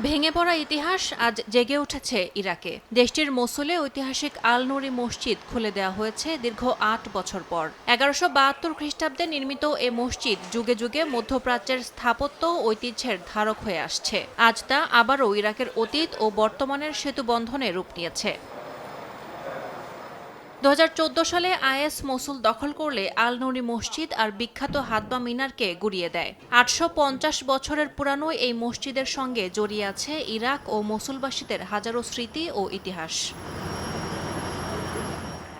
ভেঙে পড়া ইতিহাস আজ জেগে উঠেছে ইরাকে। দেশটির মসুলে ঐতিহাসিক আল নুরি মসজিদ খুলে দেওয়া হয়েছে দীর্ঘ ৮ বছর পর। ১১৭২ খ্রিস্টাব্দে নির্মিত এ মসজিদ যুগে যুগে মধ্যপ্রাচ্যের স্থাপত্য ঐতিহ্যের ধারক হয়ে আসছে। আজ তা আবারও ইরাকের অতীত ও বর্তমানের সেতুবন্ধনে রূপ নিয়েছে। ২০১৪ সালে আইএস মসুল দখল করলে আল নুরি মসজিদ আর বিখ্যাত হাতবা মিনারকে গুড়িয়ে দেয়। ৮৫০ বছরের পুরানো এই মসজিদের সঙ্গে জড়িয়ে আছে ইরাক ও মসুলবাসীদের হাজারো স্মৃতি ও ইতিহাস।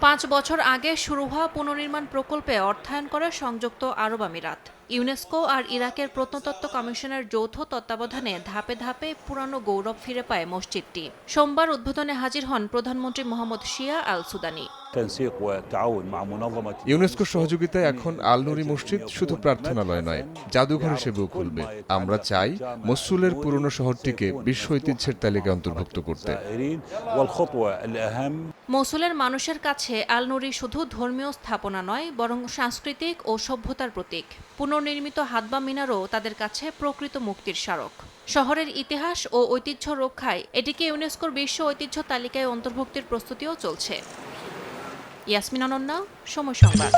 ৫ বছর আগে শুরু হওয়া পুনর্নির্মাণ প্রকল্পে অর্থায়ন করে সংযুক্ত আরব আমিরাত। ইউনেস্কো আর ইরাকের প্রত্নতত্ত্ব কমিশনের যৌথ তত্ত্বাবধানে ধাপে ধাপে পুরানো গৌরব ফিরে পায় মসজিদটি। সোমবার উদ্বোধনে হাজির হন প্রধানমন্ত্রী মোহাম্মদ শিয়া আল সুদানি। ইউনেস্কোর সহযোগিতায় এখন আল নুরি মসজিদ শুধু প্রার্থনালয় নয়, জাদুঘর হিসেবেও খুলবে। আমরা চাই মসুলের পুরনো শহরটিকে বিশ্ব ঐতিহ্যের তালিকায় অন্তর্ভুক্ত করতে। মসুলের মানুষের কাছে আল নুরি শুধু ধর্মীয় স্থাপনা নয়, বরং সাংস্কৃতিক ও সভ্যতার প্রতীক। পুনর্নির্মিত হাতবা মিনারও তাদের কাছে প্রকৃত মুক্তির স্মারক। শহরের ইতিহাস ও ঐতিহ্য রক্ষায় এটিকে ইউনেস্কোর বিশ্ব ঐতিহ্য তালিকায় অন্তর্ভুক্তির প্রস্তুতিও চলছে। ইয়াসমিন অনন্যা, সময় সংবাদ।